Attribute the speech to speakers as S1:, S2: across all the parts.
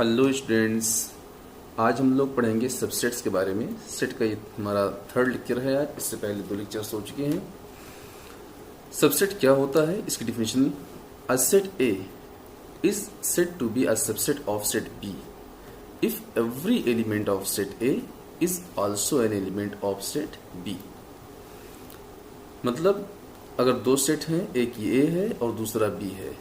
S1: Hello students, आज हम लोग पढ़ेंगे सबसेट्स के बारे में। सेट का ये हमारा थर्ड लेक्चर है आज। इससे पहले 2 लेक्चर्स हो चुके हैं। सबसेट क्या होता है, इसकी definition. A set A is said to be a subset of set B if every element of set A is also an element of set B. मतलब अगर 2 सेट हैं, एक ये ए है और दूसरा बी है,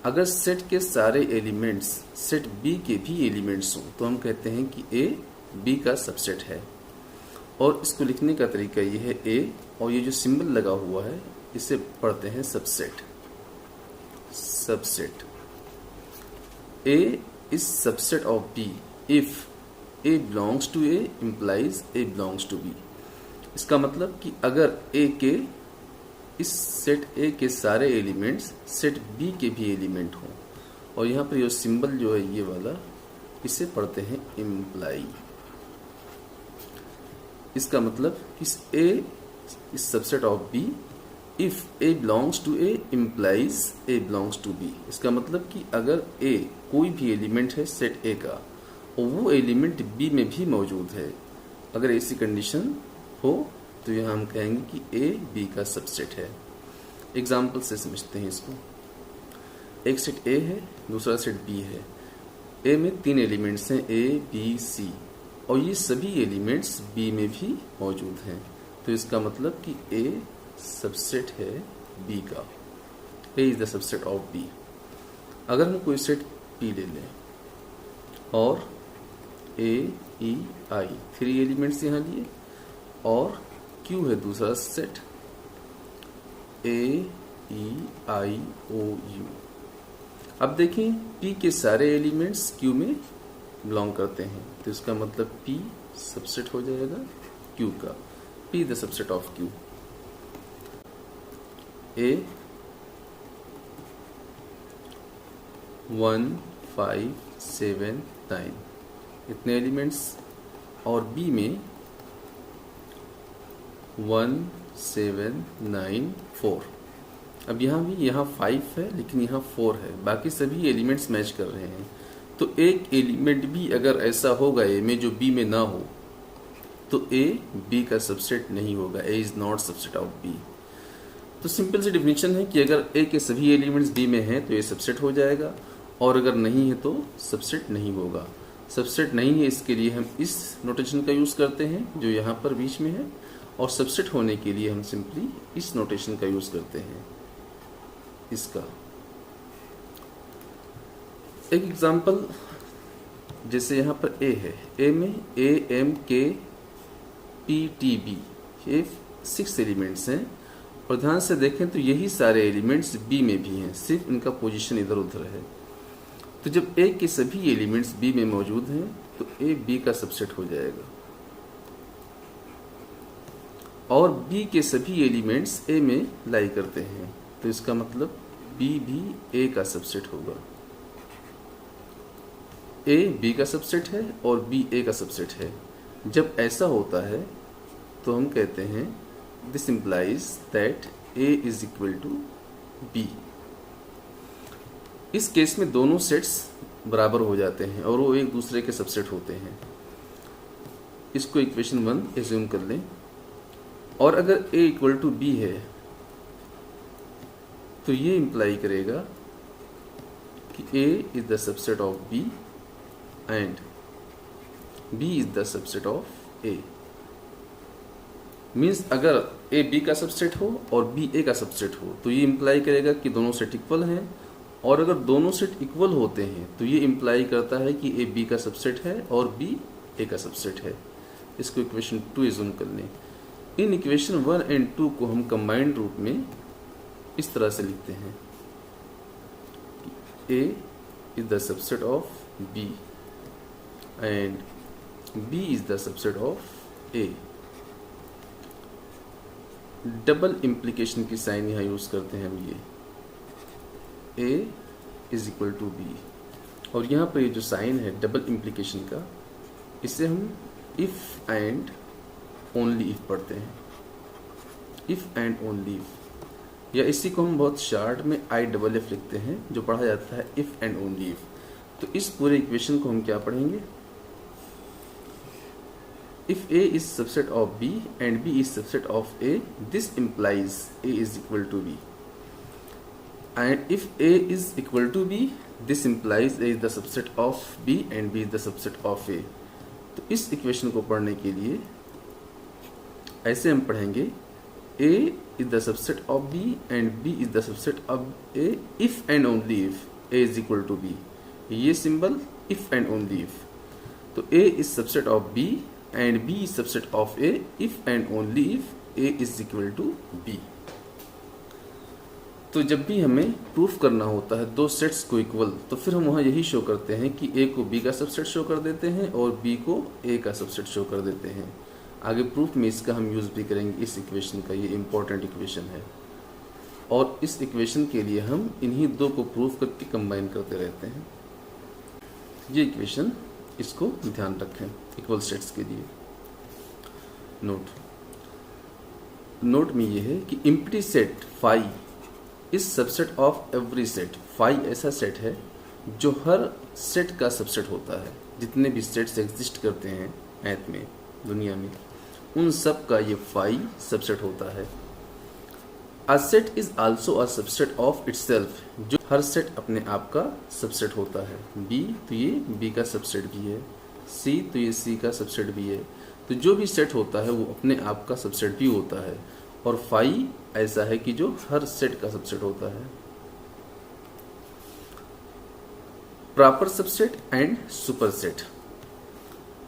S1: अगर सेट के सारे एलिमेंट्स सेट बी के भी एलिमेंट्स हों तो हम कहते हैं कि ए बी का सबसेट है। और इसको लिखने का तरीका ये है, ए और ये जो सिंबल लगा हुआ है इसे पढ़ते हैं subset. Subset A is subset of B if a belongs to A implies a belongs to B. इसका मतलब कि अगर ए के इस सेट ए के सारे एलिमेंट्स सेट बी के भी एलिमेंट हों, और यहाँ पर ये सिंबल जो है ये वाला, इसे पढ़ते हैं इम्प्लाई। इसका मतलब इस A is subset of B if a belongs to A implies a belongs to B. इसका मतलब कि अगर ए कोई भी एलिमेंट है सेट ए का और वो एलिमेंट बी में भी मौजूद है, अगर ऐसी कंडीशन हो तो यहाँ हम कहेंगे कि ए बी का सबसेट है। एग्जाम्पल से समझते हैं इसको। एक सेट ए है, दूसरा सेट बी है। ए में 3 एलिमेंट्स हैं, ए बी सी, और ये सभी एलिमेंट्स बी में भी मौजूद हैं। तो इसका मतलब कि ए सबसेट है बी का। A is the subset of B. अगर हम कोई सेट पी ले लें और ए ई आई 3 एलिमेंट्स यहाँ लिए, और क्यू है दूसरा set, A E I O you. अब देखें पी के सारे एलिमेंट्स क्यू में बिलोंग करते हैं, तो इसका मतलब पी सबसेट हो जाएगा क्यू का। P the subset of Q. ए 1 5 7 9 इतने एलिमेंट्स, और बी में 1 7 9 4। अब यहाँ भी 5 है लेकिन यहाँ 4 है, बाकी सभी एलिमेंट्स मैच कर रहे हैं। तो एक एलिमेंट भी अगर ऐसा होगा ए में जो बी में ना हो तो ए बी का सबसेट नहीं होगा। A is not subset of B. तो सिंपल सी डिफिनेशन है कि अगर ए के सभी एलिमेंट्स बी में हैं तो ए सबसेट हो जाएगा, और अगर नहीं है तो सबसेट नहीं होगा। सबसेट नहीं है, इसके लिए हम इस नोटेशन का यूज करते हैं जो यहाँ पर बीच में है, और सबसेट होने के लिए हम सिंपली इस नोटेशन का यूज करते हैं, इसका। एक एग्जांपल, जैसे यहाँ पर ए है, ए में ए एम के पी टी बी, ये 6 एलिमेंट्स हैं, और ध्यान से देखें तो यही सारे एलिमेंट्स बी में भी हैं, सिर्फ इनका पोजीशन इधर उधर है। तो जब ए के सभी एलिमेंट्स बी में मौजूद हैं तो ए बी का सबसेट हो जाएगा, और बी के सभी एलिमेंट्स ए में लाई करते हैं, तो इसका मतलब बी भी ए का सबसेट होगा। ए बी का सबसेट है और बी ए का सबसेट है। जब ऐसा होता है तो हम कहते हैं this implies that A is equal to B. इस केस में दोनों सेट्स बराबर हो जाते हैं और वो एक दूसरे के सबसेट होते हैं। इसको इक्वेशन 1 एज्यूम कर लें, और अगर a इक्वल टू बी है तो ये इंप्लाई करेगा कि a is the subset of b and b is the subset of a। Means अगर a b का सबसेट हो और b a का सबसेट हो तो ये इंप्लाई करेगा कि दोनों सेट इक्वल हैं, और अगर दोनों सेट इक्वल होते हैं तो ये इंप्लाई करता है कि a b का सबसेट है और b a का सबसेट है। इसको इक्वेशन 2 एज्यूम कर लें। इन इक्वेशन 1 एंड 2 को हम कंबाइंड रूप में इस तरह से लिखते हैं, A is the subset of B and B is the subset of A। Double implication की साइन यहाँ यूज करते हैं हम, ये A is equal to B, और यहाँ पर ये जो साइन है डबल इम्प्लीकेशन का, इसे हम इफ एंड ओनली इफ पढ़ते हैं। इफ एंड ओनली इफ, या इसी को हम बहुत शार्ट में IFF लिखते हैं, जो पढ़ा जाता है इफ एंड ओनली इफ। तो इस पूरे इक्वेशन को हम क्या पढ़ेंगे, if A is subset of B and B is subset of A, this implies A is equal to B, and if A is equal to B, this implies A is the subset of B and B is the subset of A। तो इस equation को पढ़ने के लिए ऐसे हम पढ़ेंगे, A is the subset of B and B is the subset of A if and only if A is equal to B। ये symbol if and only if, तो A is subset of B and B is subset of A if and only if A is equal to B। तो जब भी हमें proof करना होता है दो सेट्स को इक्वल, तो फिर हम वहाँ यही शो करते हैं कि A को B का सबसेट शो कर देते हैं और B को A का सबसेट शो कर देते हैं। आगे प्रूफ में इसका हम यूज़ भी करेंगे इस इक्वेशन का, ये इम्पोर्टेंट इक्वेशन है। और इस इक्वेशन के लिए हम इन्हीं दो को प्रूफ करके कंबाइन करते रहते हैं। ये इक्वेशन, इसको ध्यान रखें इक्वल सेट्स के लिए। नोट में ये है कि empty set phi is subset of every set. Phi ऐसा सेट है जो हर सेट का सबसेट होता है। जितने भी सेट्स एग्जिस्ट करते हैं मैथ में, दुनिया में, उन सब का ये फाई सबसेट होता है। A set is also a subset of itself, जो हर सेट अपने आप का सबसेट होता है। बी तो ये बी का सबसेट भी है, सी तो ये सी का सबसेट भी है। तो जो भी सेट होता है वो अपने आप का सबसेट भी होता है, और फाई ऐसा है कि जो हर सेट का सबसेट होता है। Proper subset and superset.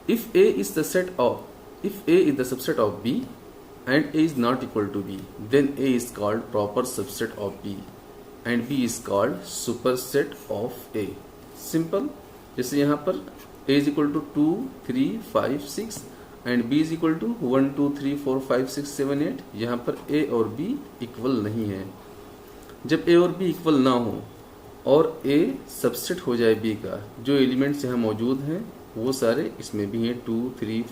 S1: If A is the set of, if A is the subset of B and A is not equal to B, then A is called proper subset of B and B is called superset of A। Simple, जैसे यहाँ पर A is equal to 2, 3, 5, 6 and B is equal to 1, 2, 3, 4, 5, 6, 7, 8। यहाँ पर A और B equal नहीं है। जब A और B इक्वल ना हो और A सबसेट हो जाए B का, जो एलिमेंट्स यहाँ मौजूद हैं वो सारे इसमें भी हैं, 2, 3,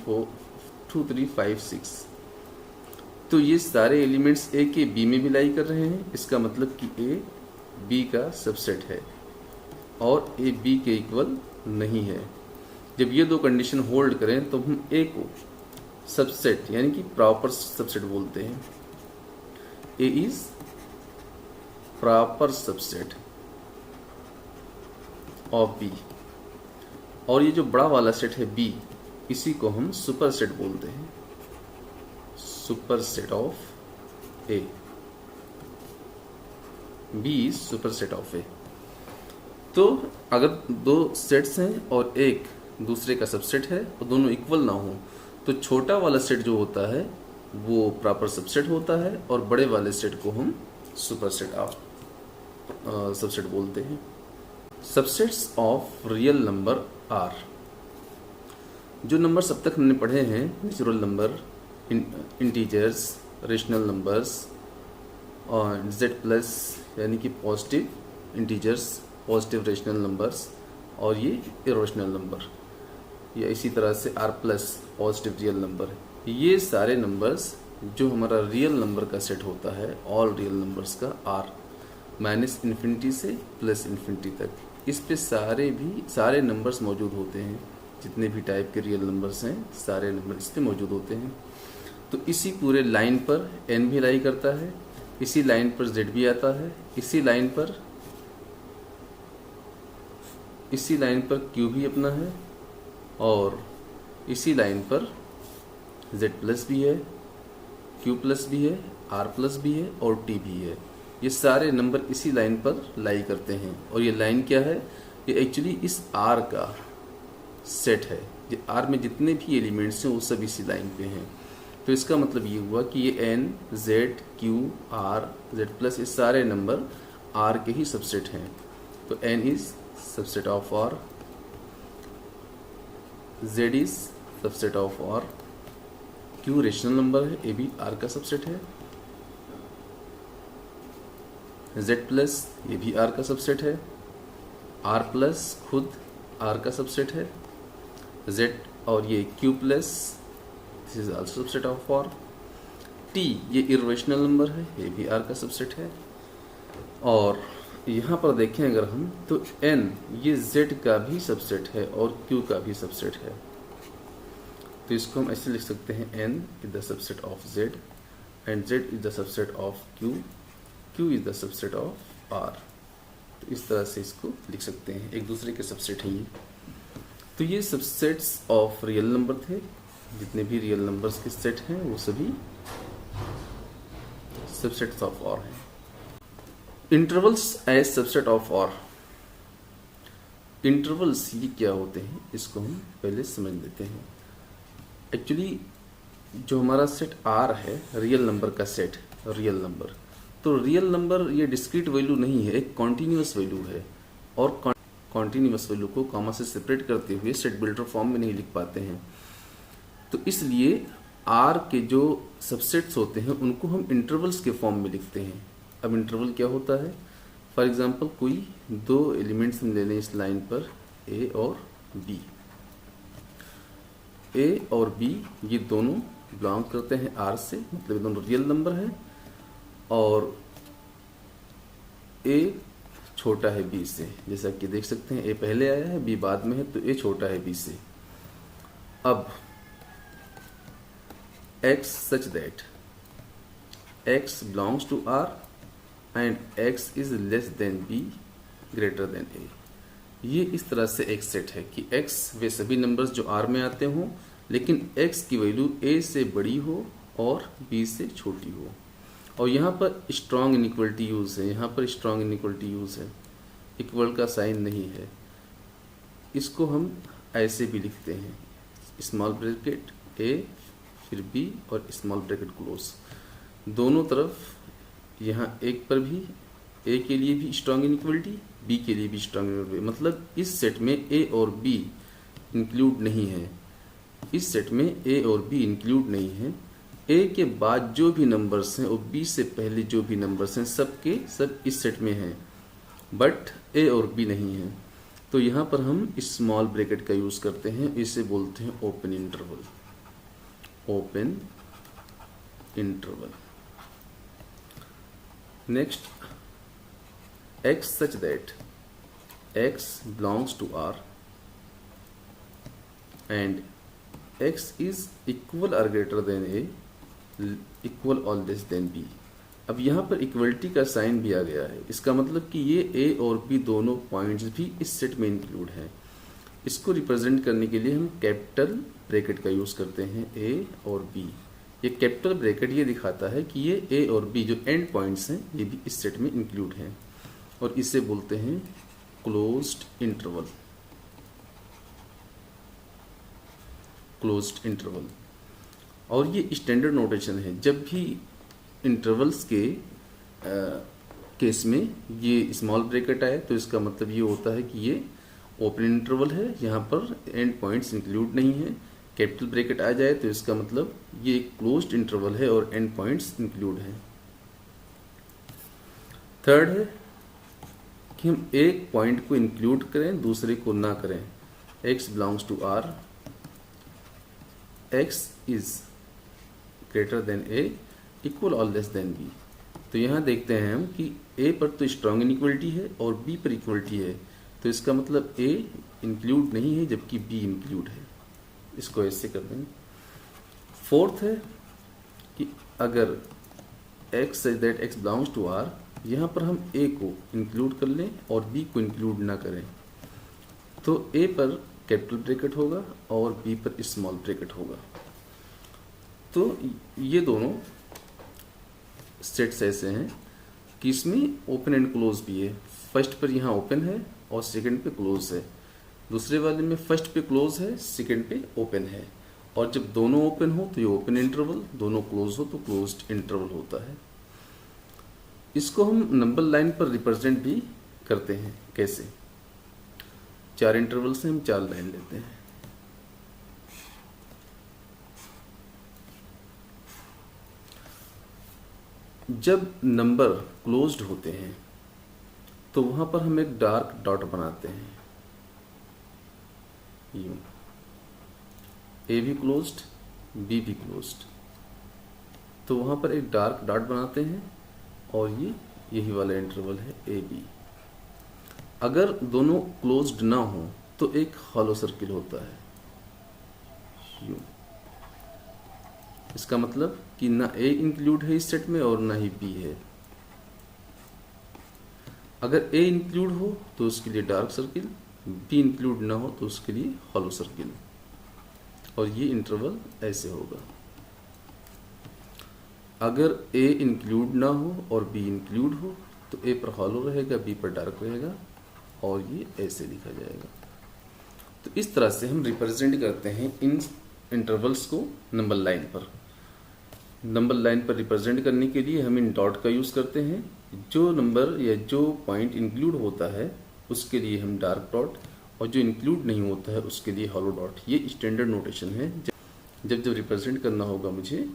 S1: 5, 6। तो ये सारे एलिमेंट्स A के B में भी लाई कर रहे हैं। इसका मतलब कि A B का सबसेट है और A B के इक्वल नहीं है। जब ये दो कंडीशन होल्ड करें तो हम A को सबसेट यानी कि प्रॉपर सबसेट बोलते हैं। A is proper subset of B, और ये जो बड़ा वाला सेट है B, इसी को हम सुपरसेट बोलते हैं, superset of A। B is superset of A। तो अगर दो सेट्स हैं और एक दूसरे का सबसेट है और दोनों इक्वल ना हो, तो छोटा वाला सेट जो होता है वो प्रॉपर सबसेट होता है और बड़े वाले सेट को हम सुपरसेट ऑफ सबसेट बोलते हैं। Subsets of real number R. जो नंबर अब तक हमने पढ़े हैं, natural number, integers, rational numbers और जेड प्लस यानी कि positive integers, positive rational numbers, और ये इरेशनल नंबर, या इसी तरह से R plus positive real number. ये सारे नंबर्स जो हमारा रियल नंबर का सेट होता है, ऑल रियल नंबर्स का आर, माइनस इन्फिनिटी से प्लस इन्फिनिटी तक, इस पे सारे नंबर्स मौजूद होते हैं। जितने भी टाइप के रियल नंबर्स हैं सारे नंबर इस पे मौजूद होते हैं। तो इसी पूरे लाइन पर n भी लाई करता है, इसी लाइन पर z भी आता है, इसी लाइन पर q भी अपना है, और इसी लाइन पर z प्लस भी है, q प्लस भी है, r प्लस भी है और t भी है। ये सारे नंबर इसी लाइन पर लाई करते हैं। और ये लाइन क्या है, ये एक्चुअली इस r का सेट है। ये r में जितने भी एलिमेंट्स हैं वो सब इसी लाइन पे हैं। तो इसका मतलब ये हुआ कि ये n, z, q, r, z plus, ये सारे नंबर r के ही सबसेट हैं। तो n is subset of r, z is subset of r, q rational number है, ये भी r का सबसेट है, z प्लस ये भी r का सबसेट है, r प्लस खुद r का सबसेट है, z और ये q plus this is also subset of r, t ये इरेशनल नंबर है, ये भी r का सबसेट है, और यहाँ पर देखें अगर हम तो n ये z का भी सबसेट है और q का भी सबसेट है, तो इसको हम ऐसे लिख सकते हैं n is the subset of z and z is the subset of q, q is the subset of r। तो इस तरह से इसको लिख सकते हैं, एक दूसरे के सबसेट हैं ये। तो ये सबसेट्स ऑफ रियल नंबर थे, जितने भी रियल नंबर्स के सेट हैं वो सभी सबसेट्स ऑफ और हैं। इंटरवल्स एज सबसेट ऑफ और। इंटरवल्स ये क्या होते हैं इसको हम पहले समझ लेते हैं। एक्चुअली जो हमारा सेट R है, रियल नंबर का सेट, रियल नंबर, तो रियल नंबर ये डिस्क्रीट वैल्यू नहीं है, एक कॉन्टिन्यूस वैल्यू है, और कॉन्टिन्यूस वैल्यू को कॉमा से सेपरेट करते हुए सेट बिल्डर फॉर्म में नहीं लिख पाते हैं। तो इसलिए R के जो सबसेट्स होते हैं उनको हम इंटरवल्स के फॉर्म में लिखते हैं। अब इंटरवल क्या होता है, फॉर एग्जांपल कोई दो एलिमेंट्स हम ले लें इस लाइन पर, A और B। A और B ये दोनों बिलोंग करते हैं R से, मतलब ये दोनों रियल नंबर है, और A छोटा है B से, जैसा कि देख सकते हैं A पहले आया है B बाद में है, तो A छोटा है B से। अब x such that x belongs to R and x is less than B greater than A। ये इस तरह से एक सेट है कि x वे सभी नंबर्स जो R में आते हों, लेकिन x की वैल्यू A से बड़ी हो और B से छोटी हो। और यहाँ पर स्ट्रॉन्ग इनइक्वलिटी यूज है, यहाँ पर स्ट्रॉन्ग इनइक्वलिटी यूज है, इक्वल का साइन नहीं है। इसको हम ऐसे भी लिखते हैं, स्मॉल ब्रैकेट A फिर B और स्मॉल ब्रैकेट क्लोज, दोनों तरफ यहाँ एक पर भी A के लिए भी स्ट्रॉन्ग इनइक्वलिटी, B के लिए भी स्ट्रॉन्ग इनइक्वलिटी, मतलब इस सेट में A और B इंक्लूड नहीं है, इस सेट में A और B इंक्लूड नहीं है। A के बाद जो भी नंबर्स हैं और B से पहले जो भी नंबर्स हैं सब के सब इस सेट में हैं, बट A और B नहीं है। तो यहाँ पर हम स्मॉल ब्रैकेट का यूज करते हैं, इसे बोलते हैं open interval, open interval. Next, x such that x belongs to R and x is equal or greater than A, equal or less than B। अब यहाँ पर इक्वलिटी का साइन भी आ गया है, इसका मतलब कि ये A और B दोनों पॉइंट्स भी इस सेट में इंक्लूड हैं। इसको रिप्रेजेंट करने के लिए हम कैपिटल ब्रैकेट का यूज करते हैं, A और B। ये कैपिटल ब्रैकेट ये दिखाता है कि ये A और B जो एंड पॉइंट्स हैं ये भी इस सेट में इंक्लूड हैं, और इसे बोलते हैं क्लोज्ड इंटरवल, क्लोज्ड इंटरवल। और ये स्टैंडर्ड नोटेशन है, जब भी इंटरवल्स के केस में ये स्मॉल ब्रैकेट आए तो इसका मतलब ये होता है कि ये ओपन इंटरवल है, यहाँ पर एंड पॉइंट्स इंक्लूड नहीं है। कैपिटल ब्रैकेट आ जाए तो इसका मतलब ये एक क्लोज्ड इंटरवल है और एंड पॉइंट्स इंक्लूड हैं। थर्ड है कि हम एक पॉइंट को इंक्लूड करें दूसरे को ना करें। x belongs to R, x is greater than A, equal और लेस देन B। तो यहाँ देखते हैं हम कि A पर तो स्ट्रॉन्ग इनइक्वलिटी है और B पर इक्वलिटी है, तो इसका मतलब A इंक्लूड नहीं है जबकि B इंक्लूड है। इसको ऐसे कर देंगे। फोर्थ है कि अगर x such that x belongs to R, यहाँ पर हम A को इंक्लूड कर लें और B को इंक्लूड ना करें, तो A पर कैपिटल ब्रैकेट होगा और B पर स्मॉल ब्रैकेट होगा। तो ये दोनों सेट्स ऐसे हैं कि इसमें ओपन एंड क्लोज भी है। फर्स्ट पर यहाँ ओपन है और सेकंड पे क्लोज है, दूसरे वाले में फर्स्ट पे क्लोज है सेकंड पे ओपन है। और जब दोनों ओपन हो तो ये ओपन इंटरवल, दोनों क्लोज हो तो क्लोज्ड इंटरवल होता है। इसको हम नंबर लाइन पर रिप्रेजेंट भी करते हैं। कैसे? 4 इंटरवल से हम 4 लाइन लेते हैं। जब नंबर क्लोज्ड होते हैं तो वहां पर हम एक डार्क डॉट बनाते हैं, यूं। ए भी क्लोज्ड, बी भी क्लोज्ड, तो वहां पर एक डार्क डॉट बनाते हैं और ये यही वाला इंटरवल है ए बी। अगर दोनों क्लोज्ड ना हो तो एक हॉलो सर्किल होता है यूं। इसका मतलब कि ना ए इंक्लूड है इस सेट में और ना ही बी है। अगर ए इंक्लूड हो तो उसके लिए डार्क सर्किल, बी इंक्लूड ना हो तो उसके लिए हॉलो सर्किल, और ये इंटरवल ऐसे होगा। अगर ए इंक्लूड ना हो और बी इंक्लूड हो तो ए पर हॉलो रहेगा, बी पर डार्क रहेगा, और ये ऐसे लिखा जाएगा। तो इस तरह से हम रिप्रेजेंट करते हैं इन इंटरवल्स को नंबर लाइन पर। नंबर लाइन पर रिप्रेजेंट करने के लिए हम इन डॉट का यूज करते हैं। जो नंबर या जो पॉइंट इंक्लूड होता है उसके लिए हम डार्क डॉट, और जो इंक्लूड नहीं होता है उसके लिए हॉलो डॉट। ये स्टैंडर्ड नोटेशन है। जब जब रिप्रेजेंट करना होगा मुझे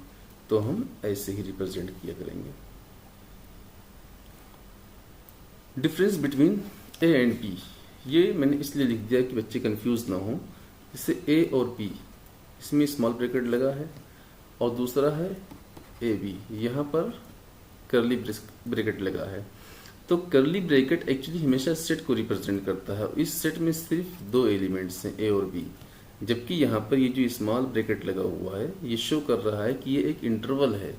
S1: तो हम ऐसे ही रिप्रेजेंट किया करेंगे। Difference between A and B, ये मैंने इसलिए लिख दिया कि बच्चे कंफ्यूज ना हो। जैसे ए और बी, इसमें स्मॉल ब्रैकेट लगा है, और दूसरा है ए बी, यहाँ पर कर्ली ब्रैकेट लगा है। तो कर्ली ब्रैकेट एक्चुअली हमेशा सेट को रिप्रेजेंट करता है। इस सेट में सिर्फ दो एलिमेंट्स हैं, ए और बी, जबकि यहाँ पर ये जो स्मॉल ब्रैकेट लगा हुआ है ये शो कर रहा है कि ये एक इंटरवल है,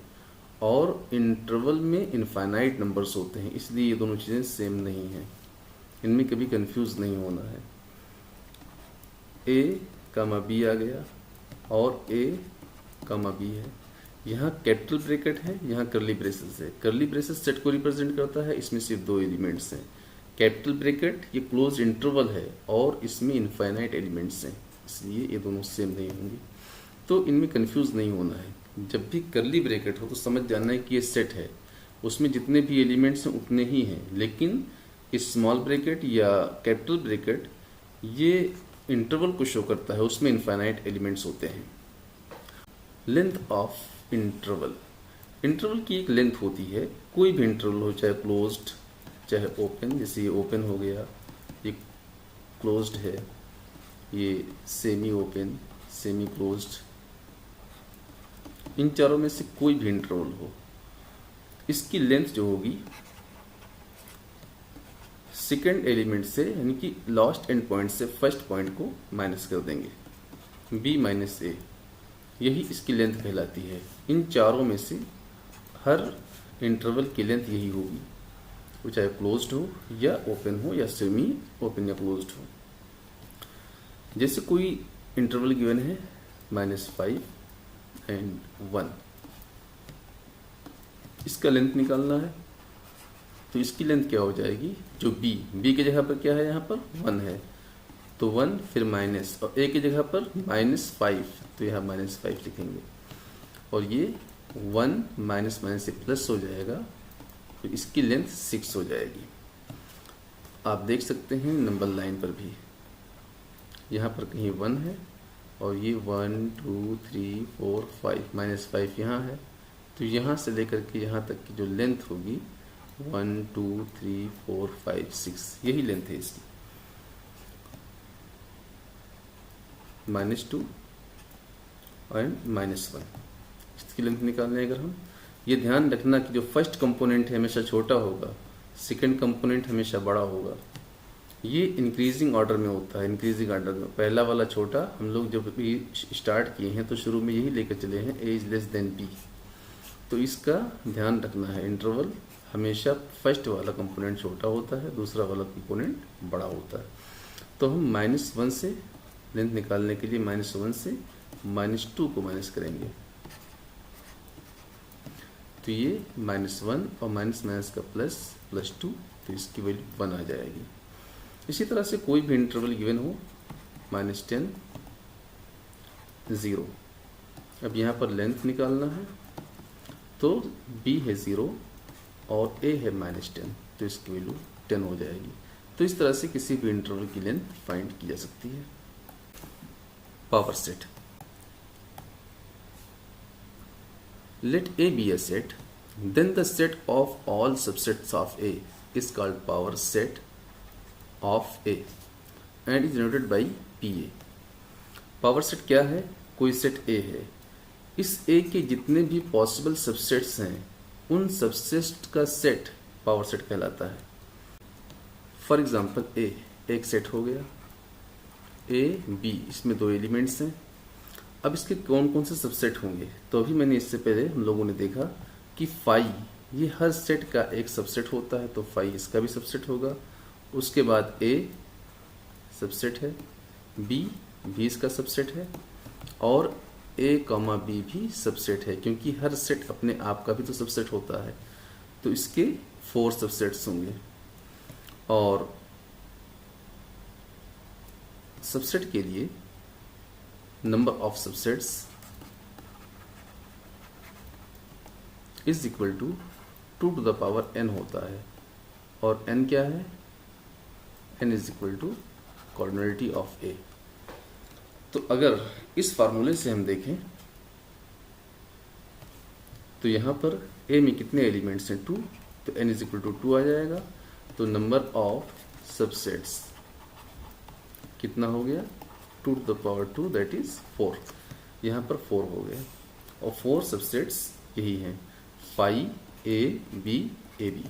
S1: और इंटरवल में इनफाइनाइट नंबर्स होते हैं, इसलिए ये दोनों चीज़ें सेम नहीं हैं। इनमें कभी कंफ्यूज नहीं होना है। ए कामा बी आ गया और ए कामा बी है। यहाँ कैपिटल ब्रैकेट है, यहाँ कर्ली ब्रेसेस है। कर्ली ब्रेसेस सेट को रिप्रेजेंट करता है, इसमें सिर्फ दो एलिमेंट्स हैं। कैपिटल ब्रैकेट ये क्लोज इंटरवल है और इसमें इनफाइनाइट एलिमेंट्स हैं, इसलिए ये दोनों सेम नहीं होंगे। तो इनमें कंफ्यूज नहीं होना है। जब भी कर्ली ब्रैकेट हो तो समझ जाना है कि ये सेट है, उसमें जितने भी एलिमेंट्स हैं उतने ही हैं। लेकिन स्मॉल ब्रैकेट या कैपिटल ब्रैकेट ये इंटरवल को शो करता है, उसमें इनफाइनाइट एलिमेंट्स होते हैं। लेंथ ऑफ इंटरवल, इंटरवल की एक लेंथ होती है। कोई भी इंटरवल हो, चाहे क्लोज्ड चाहे ओपन। जैसे ये ओपन हो गया, ये क्लोज्ड है, ये सेमी ओपन, सेमी क्लोज्ड। इन चारों में से कोई भी इंटरवल हो, इसकी लेंथ जो होगी सेकेंड एलिमेंट से, यानी कि लास्ट एंड पॉइंट से फर्स्ट पॉइंट को माइनस कर देंगे, बी माइनस ए, यही इसकी लेंथ कहलाती है। इन चारों में से हर इंटरवल की लेंथ यही होगी, वो चाहे क्लोज्ड हो या ओपन हो या सेमी ओपन या क्लोज्ड हो। जैसे कोई इंटरवल गिवन है -5 एंड 1, इसका लेंथ निकालना है, तो इसकी लेंथ क्या हो जाएगी, जो बी की जगह पर क्या है, यहाँ पर 1 है, तो 1 फिर माइनस, और ए की जगह पर -5, तो यहाँ -5 लिखेंगे, और ये 1 माइनस से प्लस हो जाएगा, तो इसकी लेंथ 6 हो जाएगी। आप देख सकते हैं नंबर लाइन पर भी यहाँ पर कहीं 1 है, और ये 1 2 3 4 5 -5 यहाँ है, तो यहाँ से लेकर के यहाँ तक की जो लेंथ होगी 1 2 3 4 5 6, यही लेंथ है इसकी। -2 एंड -1, इसकी लेंथ निकालने अगर हम, ये ध्यान रखना कि जो फर्स्ट कंपोनेंट है हमेशा छोटा होगा, सेकंड कंपोनेंट हमेशा बड़ा होगा। ये इंक्रीजिंग ऑर्डर में होता है, इंक्रीजिंग ऑर्डर में पहला वाला छोटा। हम लोग जब भी स्टार्ट किए हैं तो शुरू में यही लेकर चले हैं, ए इज लेस देन बी, तो इसका ध्यान रखना है। इंटरवल हमेशा फर्स्ट वाला कंपोनेंट छोटा होता है, दूसरा वाला कंपोनेंट बड़ा होता है। तो हम -1 से लेंथ निकालने के लिए -1 से -2 को माइनस करेंगे, तो ये -1 और माइनस का +2, तो इसकी वैल्यू 1 आ जाएगी। इसी तरह से कोई भी इंटरवल गिवन हो, -10 0, अब यहाँ पर लेंथ निकालना है, तो b है 0 और a है -10, तो इसकी वैल्यू 10 हो जाएगी। तो इस तरह से किसी भी इंटरवल की लेंथ फाइंड की जा सकती है। Power set, let A be a set, then the set of all subsets of A is called power set of A and is denoted by PA। Power set क्या है, कोई set A है, इस A के जितने भी possible subsets हैं उन सबसेट का सेट पावर सेट कहलाता है। फॉर एग्जांपल ए एक सेट हो गया, ए बी, इसमें 2 एलिमेंट्स हैं। अब इसके कौन कौन से सबसेट होंगे? तो अभी मैंने इससे पहले हम लोगों ने देखा कि फाई ये हर सेट का एक सबसेट होता है, तो फाई इसका भी सबसेट होगा। उसके बाद ए सबसेट है, बी भी इसका सबसेट है, और ए कॉमा बी भी सबसेट है, क्योंकि हर सेट अपने आप का भी तो सबसेट होता है। तो इसके 4 सबसेट्स होंगे। और सबसेट के लिए number of subsets is equal to 2 to the power n होता है। और n क्या है? n is equal to cardinality of A. तो अगर इस फार्मूले से हम देखें तो यहां पर a में कितने एलिमेंट्स हैं? 2, तो n इज इक्वल टू 2 आ जाएगा। तो नंबर ऑफ सबसेट्स कितना हो गया? 2 to the power 2 that is 4। यहाँ पर 4 हो गया। और 4 सबसेट्स यही हैं, phi A B A B.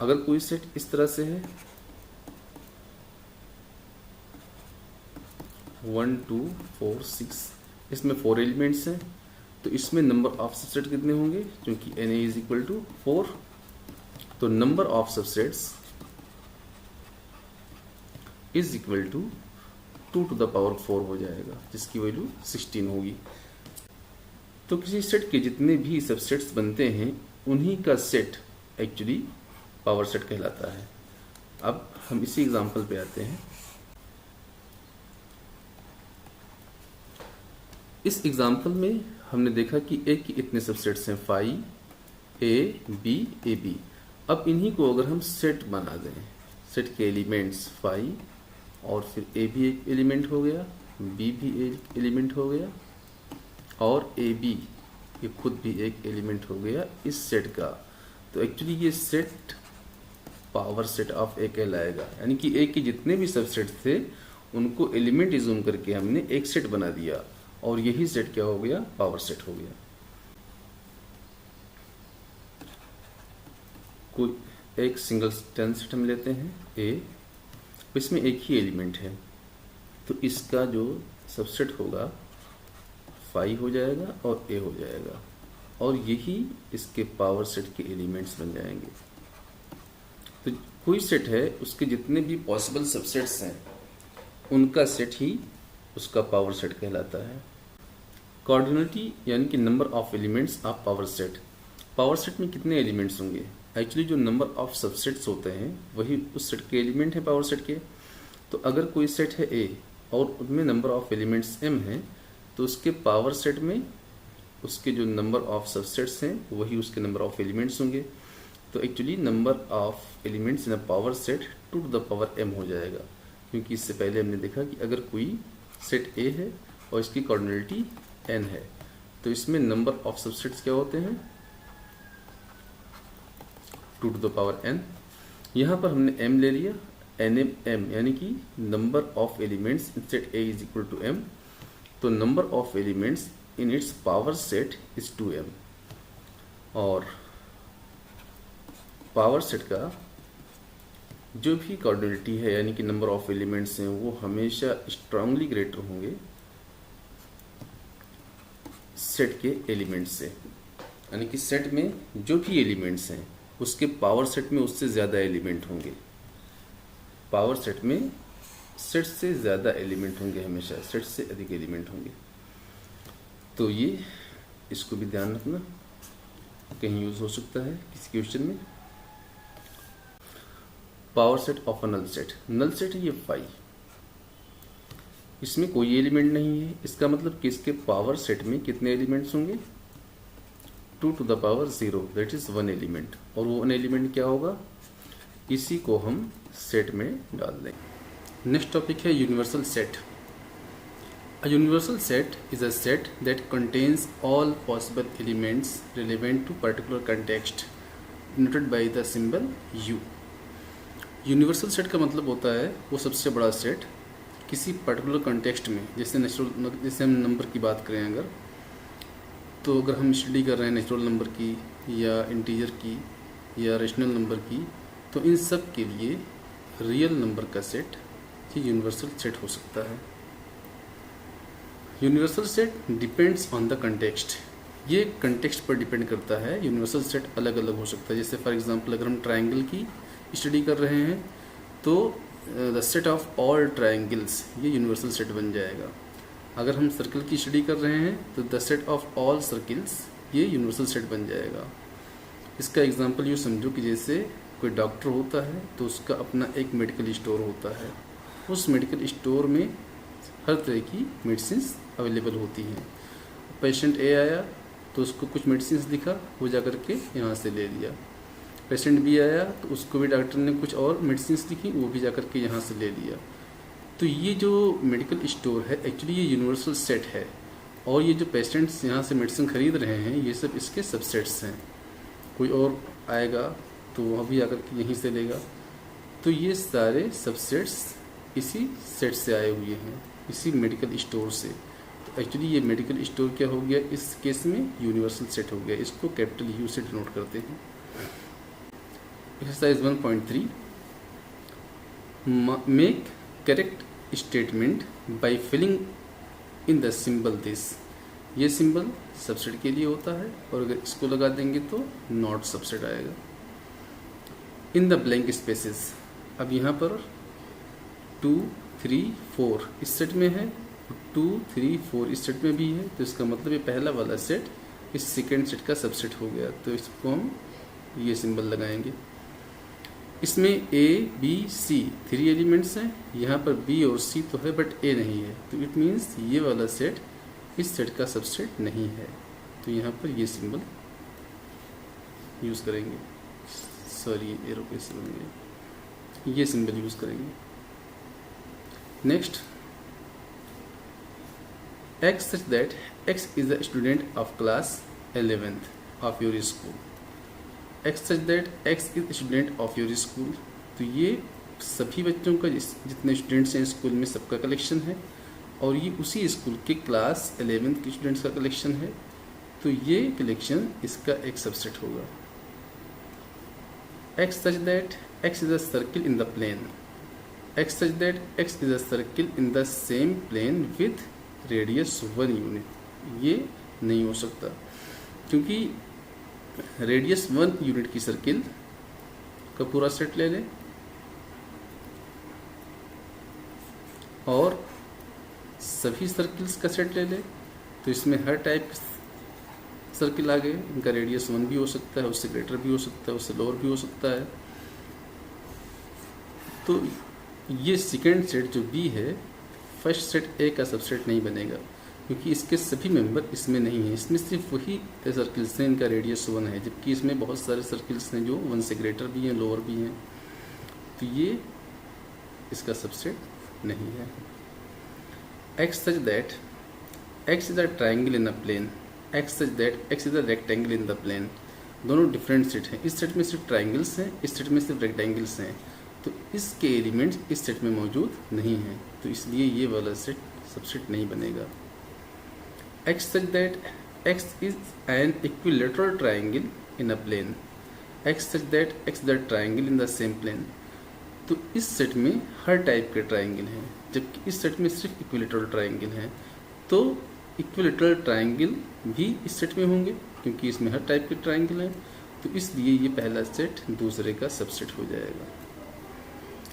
S1: अगर कोई सेट इस तरह से है 1 2 4 6, इसमें 4 एलिमेंट्स हैं, तो इसमें नंबर ऑफ सबसेट कितने होंगे? क्योंकि n A is equal to 4, तो number of subsets is equal to 2 to the power 4 हो जाएगा, जिसकी वैल्यू 16 होगी। तो किसी सेट के जितने भी सबसेट्स बनते हैं उन्हीं का सेट एक्चुअली पावर सेट कहलाता है। अब हम इसी एग्जांपल पे आते हैं। इस एग्जांपल में हमने देखा कि ए की इतने सबसेट्स हैं, phi A B A B. अब इन्हीं को अगर हम सेट बना दें, सेट के एलिमेंट्स फाई और फिर ए भी एक एलिमेंट हो गया, बी भी एक एलिमेंट हो गया, और ए बी ये खुद भी एक एलिमेंट हो गया इस सेट का, तो एक्चुअली ये सेट पावर सेट ऑफ ए कहलाएगा। यानी कि ए के जितने भी सबसेट थे उनको एलिमेंट इज्यूम करके हमने एक सेट बना दिया, और यही सेट क्या हो गया? पावर सेट हो गया। कोई एक सिंगल टेन सेट हम लेते हैं ए, इसमें एक ही एलिमेंट है, तो इसका जो सबसेट होगा फाई हो जाएगा और ए हो जाएगा, और यही इसके पावर सेट के एलिमेंट्स बन जाएंगे। तो कोई सेट है, उसके जितने भी पॉसिबल सबसेट्स हैं उनका सेट ही उसका पावर सेट कहलाता है। कॉर्डिनलिटी यानी कि number of elements of power set. Power set में कितने एलिमेंट्स होंगे? एक्चुअली जो नंबर ऑफ सबसेट्स होते हैं वही उस सेट के एलिमेंट हैं पावर सेट के। तो अगर कोई सेट है ए और उनमें नंबर ऑफ एलिमेंट्स m हैं, तो उसके पावर सेट में उसके जो नंबर ऑफ सबसेट्स हैं वही उसके नंबर ऑफ एलिमेंट्स होंगे। तो actually number of elements in a power set 2 to the power m हो जाएगा, क्योंकि इससे पहले हमने देखा कि अगर कोई सेट ए है और इसकी कॉर्डिनलिटी n है, तो इसमें नंबर ऑफ सबसेट्स क्या होते हैं? 2 to the power n। यहाँ पर हमने m ले लिया, m यानी कि number of elements in set a is equal to m, तो number of elements in its power set is 2m। और पावर सेट का जो भी कॉर्डिनलिटी है यानी कि नंबर ऑफ एलिमेंट्स हैं वो हमेशा स्ट्रांगली ग्रेटर होंगे सेट के एलिमेंट्स से। यानी कि सेट में जो भी एलिमेंट्स हैं उसके पावर सेट में उससे ज़्यादा एलिमेंट होंगे। पावर सेट में सेट से ज़्यादा एलिमेंट होंगे, हमेशा सेट से अधिक एलिमेंट होंगे। तो ये इसको भी ध्यान रखना, कहीं यूज़ हो सकता है किसी क्वेश्चन में। Power set of a null set. Null set है ये फाई, इसमें कोई एलिमेंट नहीं है। इसका मतलब कि इसके पावर सेट में कितने एलिमेंट्स होंगे? 2 to the power 0 that is 1 element. और वो 1 एलिमेंट क्या होगा? इसी को हम सेट में डाल दें। नेक्स्ट टॉपिक है universal set. A universal set is a set that contains all possible elements relevant to particular context denoted by the symbol U। Universal set का मतलब होता है वो सबसे बड़ा सेट किसी पर्टिकुलर कंटेक्स्ट में, जैसे हम नंबर की बात करें अगर, तो अगर हम स्टडी कर रहे हैं नेचुरल नंबर की या इंटीजर की या रेशनल नंबर की, तो इन सब के लिए रियल नंबर का सेट ये यूनिवर्सल सेट हो सकता है। Universal set depends on the context, ये कंटेक्स्ट पर डिपेंड करता है। यूनिवर्सल सेट अलग अलग हो सकता है। जैसे फॉर एग्जांपल अगर हम ट्रायंगल की स्टडी कर रहे हैं तो the set of all triangles ये यूनिवर्सल सेट बन जाएगा। अगर हम सर्कल की स्टडी कर रहे हैं तो the set of all circles ये यूनिवर्सल सेट बन जाएगा। इसका एग्जांपल यूँ समझो कि जैसे कोई डॉक्टर होता है तो उसका अपना एक मेडिकल स्टोर होता है। उस मेडिकल स्टोर में हर तरह की मेडिसिन अवेलेबल होती हैं। पेशेंट ए आया तो उसको कुछ मेडिसिन दिखा, वो जा कर के यहाँ से ले लिया। पेशेंट बी आया तो उसको भी डॉक्टर ने कुछ और मेडिसिन लिखी, वो भी जा कर के यहाँ से ले लिया। तो ये जो मेडिकल स्टोर है एक्चुअली ये यूनिवर्सल सेट है, और ये जो पेशेंट्स यहाँ से मेडिसिन खरीद रहे हैं ये सब इसके सबसेट्स हैं। कोई और आएगा तो वह भी आकर के यहीं से लेगा। तो ये सारे सबसेट्स इसी सेट से आए हुए हैं, इसी मेडिकल स्टोर से। तो एक्चुअली ये मेडिकल स्टोर क्या हो गया, इस केस में यूनिवर्सल सेट हो गया। इसको कैपिटल यू से डिनोट करते हैं। Exercise 1.3 make correct statement by filling in the symbol this. ये सिंबल सबसेट के लिए होता है, और अगर इसको लगा देंगे तो नॉट सबसेट आएगा। इन द ब्लैंक स्पेसेस, अब यहाँ पर 2, 3, 4 इस सेट में है, 2, 3, 4 इस सेट में भी है, तो इसका मतलब ये पहला वाला सेट इस सेकेंड सेट का सबसेट हो गया। तो इसको हम ये सिंबल लगाएंगे। इसमें A, B, C 3 एलिमेंट्स हैं। यहाँ पर B और C तो है बट A नहीं है, तो इट मीन्स ये वाला सेट इस सेट का सबसेट नहीं है। तो यहाँ पर ये सिंबल यूज़ करेंगे। सॉरी, एरो कैसे बन गया, ये सिंबल यूज़ करेंगे। Next, X such that X is a student of class 11th of your school. X such that X is a student of your school. तो ये सभी बच्चों का जितने स्टूडेंट्स हैं स्कूल में सबका कलेक्शन है, और ये उसी स्कूल के क्लास 11th के स्टूडेंट्स का कलेक्शन है। तो ये कलेक्शन इसका एक सबसेट होगा। X such that X is a circle in the plane. X such that X is a circle in the same plane with radius 1 unit, ये नहीं हो सकता क्योंकि रेडियस 1 यूनिट की सर्किल का पूरा सेट ले लें और सभी सर्किल्स का सेट ले लें, तो इसमें हर टाइप सर्किल आ गए। इनका रेडियस 1 भी हो सकता है, उससे ग्रेटर भी हो सकता है, उससे लोअर भी हो सकता है। तो ये सेकेंड सेट जो बी है, फर्स्ट सेट ए का सबसेट नहीं बनेगा क्योंकि इसके सभी मेंबर इसमें नहीं है। इसमें सिर्फ वही सर्किल्स हैं, इनका रेडियस 1 है, जबकि इसमें बहुत सारे सर्किल्स हैं जो 1 से ग्रेटर भी हैं, लोअर भी हैं। तो ये इसका सबसेट नहीं है। X such that X is a triangle in a plane, X such that X is a rectangle in the plane. दोनों डिफरेंट सेट हैं। इस सेट में सिर्फ ट्राइंगल्स हैं, इस सेट में सिर्फ रेक्टेंगल्स हैं। तो इसके एलिमेंट्स इस सेट में मौजूद नहीं हैं, तो इसलिए ये वाला सेट सबसेट नहीं बनेगा। X such that X is an equilateral triangle in a plane, X such that X is a triangle in the same plane. तो इस सेट में हर टाइप के ट्राइंगल हैं, जबकि इस सेट में सिर्फ इक्विलेटरल ट्राइंगल हैं। तो इक्विलेटरल ट्राइंगल भी इस सेट में होंगे क्योंकि इसमें हर टाइप के ट्राइंगल हैं, तो इसलिए ये पहला सेट दूसरे का सबसेट हो जाएगा।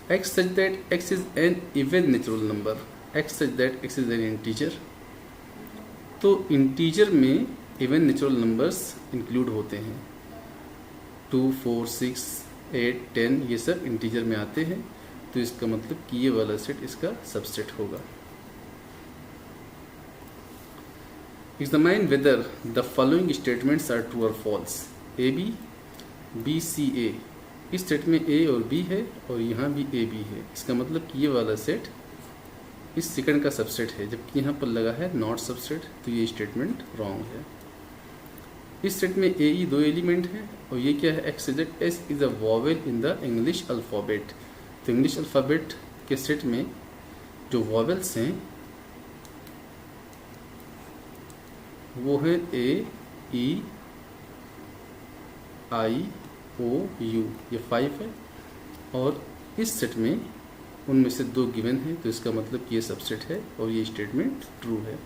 S1: X such that X is an even natural number, X such that X is an integer। तो इंटीजर में इवन नेचुरल नंबर्स इंक्लूड होते हैं। 2, 4, 6, 8, 10 ये सब इंटीजर में आते हैं, तो इसका मतलब कि ये वाला सेट इसका सबसेट होगा। Examine whether the following statements are true or false. A B, B C A। इस सेट में A और B है और यहाँ भी A B है। इसका मतलब कि ये वाला सेट इस सेकंड का सबसेट है, जबकि यहाँ पर लगा है नॉट सबसेट, तो ये स्टेटमेंट रॉन्ग है। इस सेट में A E 2 एलिमेंट है और ये क्या है, X Z S is a vowel in the English alphabet. तो इंग्लिश अल्फ़ाबेट के सेट में जो वॉवेल्स हैं वो है A E I OU, ये 5 है और इस सेट में उनमें से 2 गिवन है, तो इसका मतलब कि ये सबसेट है और ये स्टेटमेंट ट्रू है।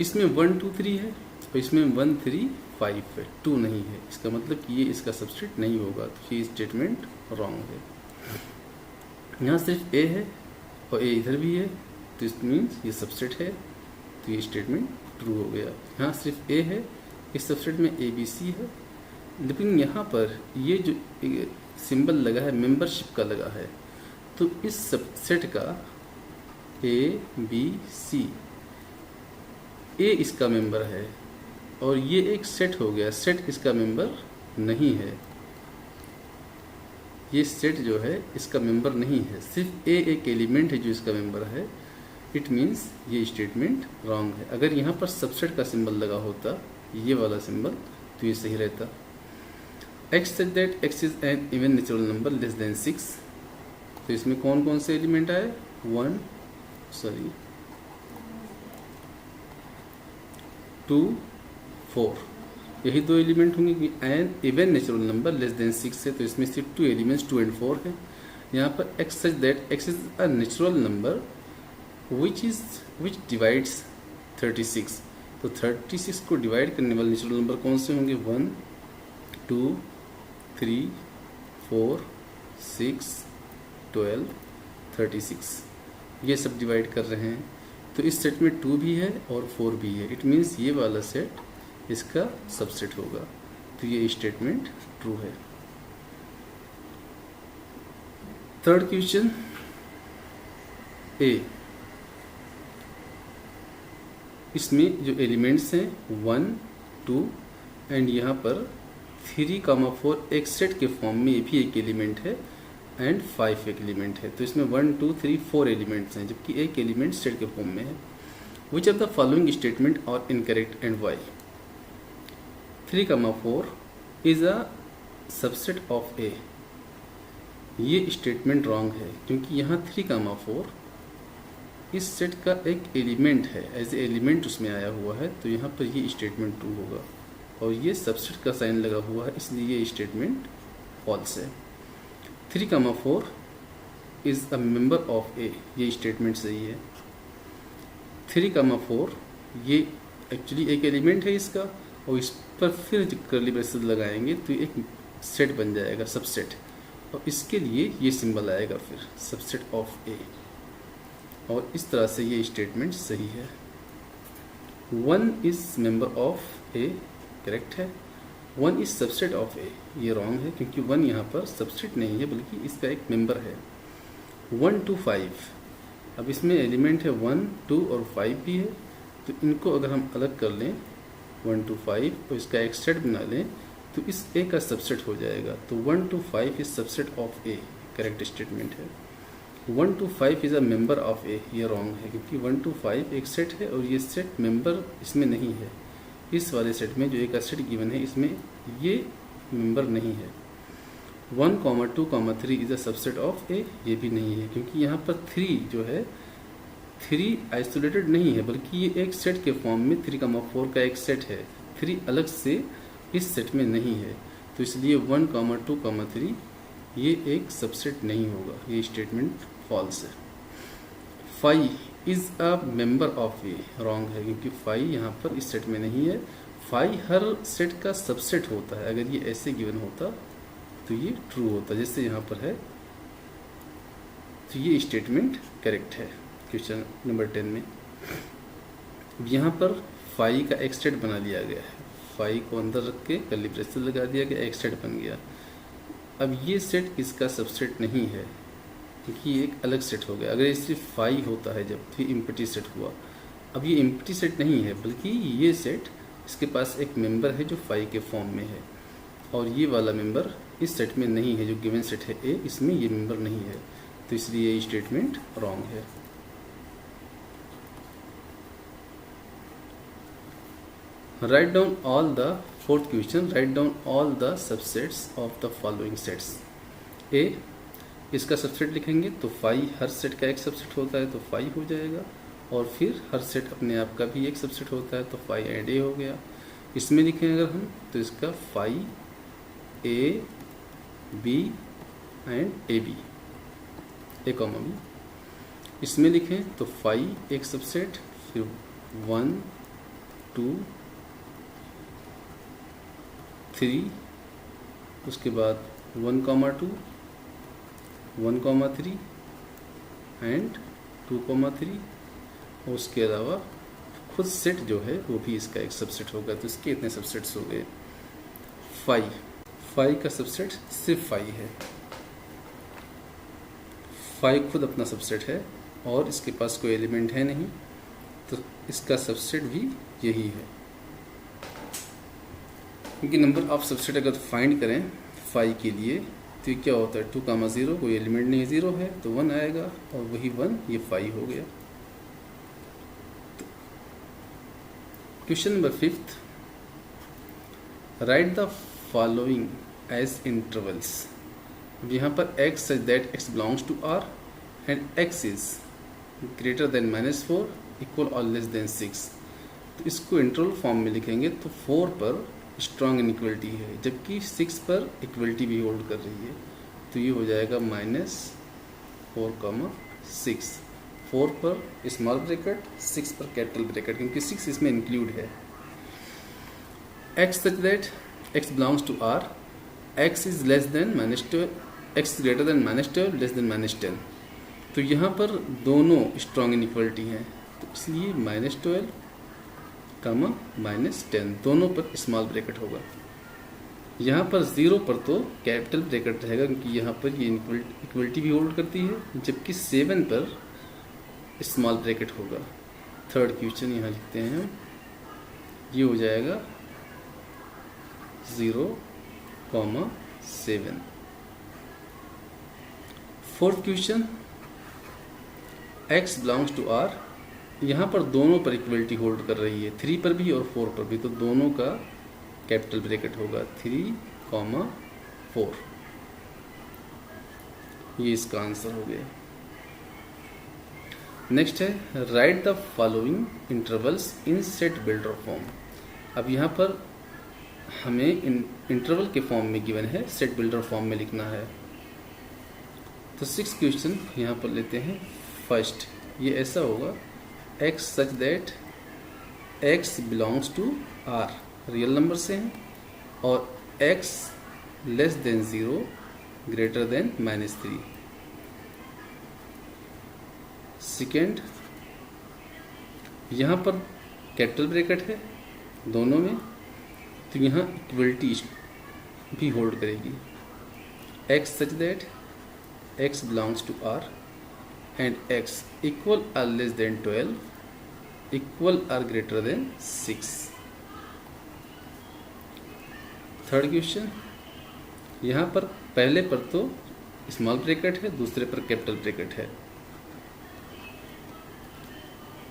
S1: इसमें 1 2 3 है और इसमें 1 3 5 है, 2 नहीं है, इसका मतलब कि ये इसका सबसेट नहीं होगा, तो ये स्टेटमेंट रॉन्ग है। यहाँ सिर्फ A है और A इधर भी है, तो इस मीन्स ये सबसेट है, तो ये स्टेटमेंट ट्रू हो गया। यहाँ सिर्फ A है, इस सबसेट में ABC है, लेकिन यहाँ पर ये जो सिंबल लगा है मेंबरशिप का लगा है, तो इस सबसेट का ABC, A इसका मेंबर है और ये एक सेट हो गया, सेट इसका मेंबर नहीं है, ये सेट जो है इसका मेंबर नहीं है, सिर्फ A एक एलिमेंट है जो इसका मेंबर है। इट मीन्स ये स्टेटमेंट रॉन्ग है। अगर यहाँ पर सबसेट का सिंबल लगा होता, ये वाला सिंबल, तो ये सही रहता। X such that X is an even natural number less than 6, तो इसमें कौन कौन से एलिमेंट आए? 2 4, यही 2 एलिमेंट होंगे कि an even natural number less than 6 है, तो इसमें सिर्फ 2 एलिमेंट्स 2 and 4 है। यहाँ पर X such that X is a natural number which divides 36, तो 36 को डिवाइड करने वाले नेचुरल नंबर कौन से होंगे? 1 2 3 4 6 12 36, ये सब डिवाइड कर रहे हैं, तो इस सेट में 2 भी है और 4 भी है। इट मीन्स ये वाला सेट इसका सबसेट होगा, तो ये स्टेटमेंट ट्रू है। थर्ड क्वेश्चन ए, इसमें जो एलिमेंट्स हैं 1 2 एंड यहाँ पर 3, 4 एक सेट के फॉर्म में ये भी एक एलिमेंट है एंड 5 एक एलिमेंट है, तो इसमें 1 2 3 4 एलिमेंट्स हैं, जबकि एक एलिमेंट सेट के फॉर्म में है। Which of the following statement are incorrect and why? 3, 4 is a subset of A, ये स्टेटमेंट रॉन्ग है क्योंकि यहाँ 3, 4 इस सेट का एक एलिमेंट है, एज ए एलिमेंट उसमें आया हुआ है, तो यहाँ पर ये स्टेटमेंट ट्रू होगा और ये सबसेट का साइन लगा हुआ है, इसलिए ये स्टेटमेंट फॉल्स है। 3, 4 is a member of A, ये स्टेटमेंट सही है। 3, 4 ये एक्चुअली एक एलिमेंट है इसका, और इस पर फिर कर्ली ब्रेसेस लगाएंगे तो एक सेट बन जाएगा, सबसेट, और इसके लिए ये सिंबल आएगा फिर सबसेट ऑफ ए, और इस तरह से ये स्टेटमेंट सही है। 1 is member of A correct है, 1 इज सबसेट ऑफ ए ये रॉन्ग है क्योंकि 1 यहाँ पर सबसेट नहीं है बल्कि इसका एक मेंबर है। 1 2 5, अब इसमें एलिमेंट है 1 2 और 5 भी है, तो इनको अगर हम अलग कर लें 1 2 5 और इसका एक सेट बना लें तो इस ए का सबसेट हो जाएगा, तो 1 2 5 is subset of A correct statement है। 1 2 5 is a member of A ये रॉन्ग है क्योंकि 1 2 5 एक सेट है और ये सेट मेंबर इसमें नहीं है, इस वाले सेट में जो एक सेट गिवन है इसमें ये मेंबर नहीं है। 1, 2, 3 is a subset of A, ये भी नहीं है क्योंकि यहाँ पर 3 जो है 3 आइसोलेटेड नहीं है बल्कि ये एक सेट के फॉर्म में 3, 4 का एक सेट है, 3 अलग से इस सेट में नहीं है, तो इसलिए 1, 2, 3 ये एक सबसेट नहीं होगा, ये स्टेटमेंट फॉल्स है। 5 is a member of A wrong है क्योंकि 5 यहाँ पर इस सेट में नहीं है, 5 हर सेट का सबसेट होता है, अगर ये ऐसे गिवन होता तो ये ट्रू होता जैसे यहाँ पर है, तो ये स्टेटमेंट करेक्ट है क्वेश्चन नंबर 10 में। यहाँ पर 5 का एक सेट बना लिया गया है, 5 को अंदर रख के कर्ली ब्रेसेस लगा दिया गया, एक सेट बन गया। अब ये सेट इसका सबसेट नहीं है क्योंकि ये एक अलग सेट हो गया, अगर ये सिर्फ 5 होता है जब फिर इम्पटी सेट हुआ, अब ये इम्पटी सेट नहीं है बल्कि ये सेट इसके पास एक मेंबर है जो 5 के फॉर्म में है, और ये वाला मेंबर इस सेट में नहीं है, जो गिवन सेट है ए इसमें ये मेंबर नहीं है, तो इसलिए ये स्टेटमेंट रॉन्ग है। Write down all the fourth question, write down all the subsets of the following sets. A इसका सबसेट लिखेंगे तो 5 हर सेट का एक सबसेट होता है तो 5 हो जाएगा, और फिर हर सेट अपने आप का भी एक सबसेट होता है तो 5 एंड ए हो गया। इसमें लिखें अगर हम तो इसका phi A B and A B, A comma B. इसमें लिखें तो फाई एक सबसेट, फिर 1 2 3, उसके बाद 1 2 1 3 एंड 2 3, और उसके अलावा खुद सेट जो है वो भी इसका एक सबसेट होगा। तो इसके इतने सबसेट्स हो गए। फाई का सबसेट सिर्फ फाई है, फाई खुद अपना सबसेट है और इसके पास कोई एलिमेंट है नहीं, तो इसका सबसेट भी यही है। क्योंकि नंबर ऑफ सबसेट अगर फाइंड करें फाई के लिए तो ये क्या होता है 2 0, कोई एलिमेंट नहीं 0 है तो 1 आएगा, और वही 1 ये फाई हो गया। Question number 5, write the following as intervals. यहाँ पर x such that x belongs to r and x is greater than -4 equal और लेस देन 6। तो इसको इंटरवल फॉर्म में लिखेंगे तो 4 पर स्ट्रॉन्ग इनइक्वलिटी है, जबकि 6 पर इक्वलिटी भी होल्ड कर रही है। तो ये हो जाएगा -4, 6। 4 पर स्मॉल ब्रैकेट, 6 पर कैपिटल ब्रैकेट, क्योंकि 6 इसमें इंक्लूड है। x such that x belongs to r, x is less than -12, x greater than -12 less than -10। तो यहाँ पर दोनों स्ट्रॉन्ग इनइक्वलिटी हैं, तो इसलिए -12, -10 दोनों पर स्मॉल ब्रैकेट होगा। यहाँ पर 0 पर तो कैपिटल ब्रैकेट रहेगा, क्योंकि यहाँ पर ये इक्वलिटी भी होल्ड करती है, जबकि 7 पर स्मॉल ब्रैकेट होगा। थर्ड क्वेश्चन यहाँ लिखते हैं, ये हो जाएगा 0, 7। Fourth question, x belongs to r, यहाँ पर दोनों पर इक्वलिटी होल्ड कर रही है, 3 पर भी और 4 पर भी, तो दोनों का कैपिटल ब्रैकेट होगा 3, 4। ये इसका आंसर हो गया। नेक्स्ट है right the following intervals in set builder form. अब यहाँ पर हमें इंटरवल के फॉर्म में गिवन है, सेट बिल्डर फॉर्म में लिखना है। तो 6 क्वेश्चन यहाँ पर लेते हैं। फर्स्ट ये ऐसा होगा, x such that x belongs to r, real number से हैं, और x less than 0 greater than -3। Second, यहाँ पर कैपिटल ब्रैकेट है दोनों में, तो यहाँ इक्वलिटी भी होल्ड करेगी। x such that x belongs to r and x equal or less than 12 equal or greater than 6। Third question, यहाँ पर पहले पर तो स्मॉल ब्रैकेट है, दूसरे पर कैपिटल ब्रैकेट है।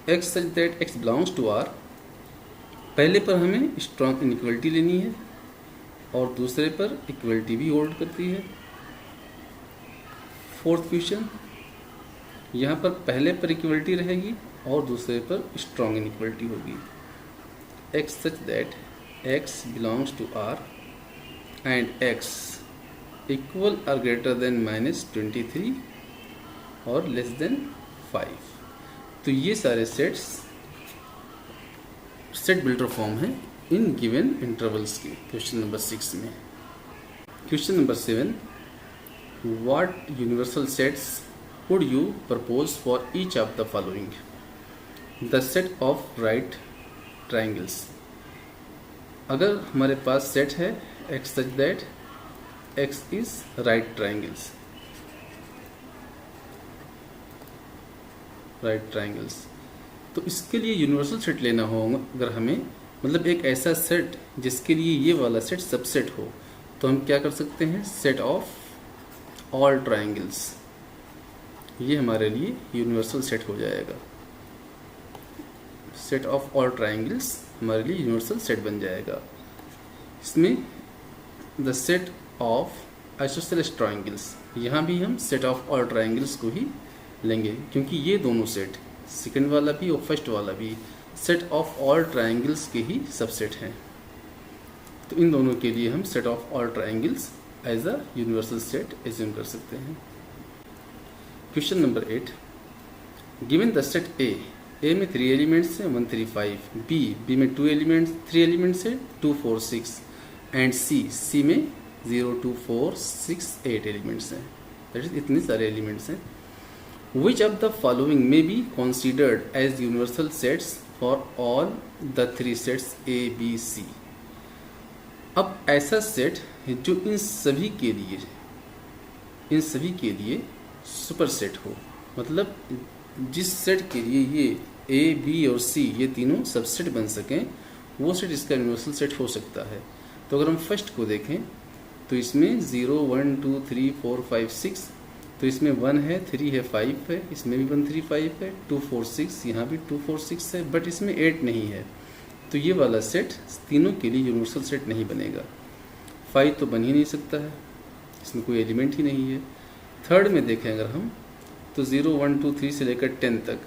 S1: x such that x belongs to r, पहले पर हमें स्ट्रॉन्ग इनइक्वलिटी लेनी है और दूसरे पर इक्वलिटी भी होल्ड करती है। फोर्थ क्वेश्चन, यहाँ पर पहले पर इक्वलिटी रहेगी और दूसरे पर स्ट्रॉन्ग इनइक्वलिटी होगी। x such that x belongs to r and x equal or greater than -23 और लेस देन 5। तो ये सारे सेट बिल्डर फॉर्म है इन गिवन इंटरवल्स के क्वेश्चन नंबर 6 में। Question number 7, what universal sets would you propose for each of the following? The set of right triangles। अगर हमारे पास set है x such that x is right triangles, तो इसके लिए universal set लेना होगा। अगर हमें मतलब एक ऐसा सेट जिसके लिए ये वाला सेट सबसेट हो, तो हम क्या कर सकते हैं, सेट ऑफ ऑल ट्राइंगल्स, ये हमारे लिए यूनिवर्सल सेट हो जाएगा। सेट ऑफ ऑल ट्राइंगल्स हमारे लिए यूनिवर्सल सेट बन जाएगा। इसमें the set of isosceles triangles, यहाँ भी हम सेट ऑफ ऑल ट्राइंगल्स को ही लेंगे, क्योंकि ये दोनों सेट, सेकंड वाला भी और फर्स्ट वाला भी, सेट ऑफ ऑल ट्राइंगल्स के ही सबसेट हैं। तो इन दोनों के लिए हम set of all triangles as a universal set assume कर सकते हैं। Question number 8, given the set A में 3 एलिमेंट्स हैं 1 3 5, बी में 2 एलिमेंट्स 3 एलिमेंट्स हैं 2 4 6 एंड सी में 0 2 4 6 8 एलिमेंट्स हैं, दैट इज इतने सारे एलिमेंट्स हैं। Which of the following may be considered as universal sets for all the 3 sets A, B, C? अब ऐसा सेट जो इन सभी के लिए सुपर सेट हो, मतलब जिस सेट के लिए ये A, B और C ये तीनों सबसेट बन सकें, वो सेट इसका यूनिवर्सल सेट हो सकता है। तो अगर हम फर्स्ट को देखें तो इसमें 0 1 2 3 4 5 6, तो इसमें 1 है 3 है 5 है, इसमें भी 1 3 5 है, 2 4 6, यहाँ भी 2 4 6 है, बट इसमें 8 नहीं है। तो ये वाला सेट तीनों के लिए यूनिवर्सल सेट नहीं बनेगा। 5 तो बन ही नहीं सकता है, इसमें कोई एलिमेंट ही नहीं है। थर्ड में देखें अगर हम तो 0 1 2 3 से लेकर 10 तक,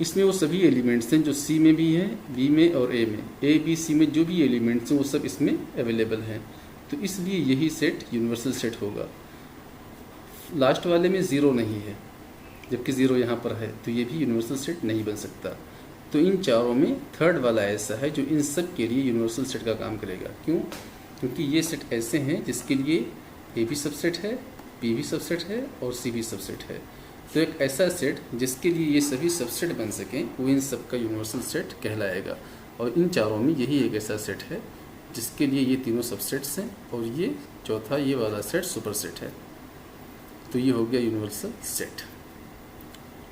S1: इसमें वो सभी एलिमेंट्स हैं जो सी में भी हैं, बी में और ए में, ए बी सी में जो भी एलिमेंट्स हैं वो सब इसमें अवेलेबल हैं, तो इसलिए यही सेट यूनिवर्सल सेट होगा। लास्ट वाले में 0 नहीं है, जबकि 0 यहाँ पर है, तो ये भी यूनिवर्सल सेट नहीं बन सकता। तो इन चारों में थर्ड वाला ऐसा है जो इन सब के लिए यूनिवर्सल सेट का काम करेगा। क्यों? क्योंकि ये सेट ऐसे हैं जिसके लिए ए भी सबसेट है, बी भी सबसेट है और सी भी सबसेट है। तो एक ऐसा सेट जिसके लिए ये सभी सबसेट बन सकें वो इन सब का यूनिवर्सल सेट कहलाएगा। और इन चारों में यही एक ऐसा सेट है जिसके लिए ये तीनों सबसेट्स हैं और ये चौथा ये वाला सेट सुपर सेट है। तो ये हो गया यूनिवर्सल सेट।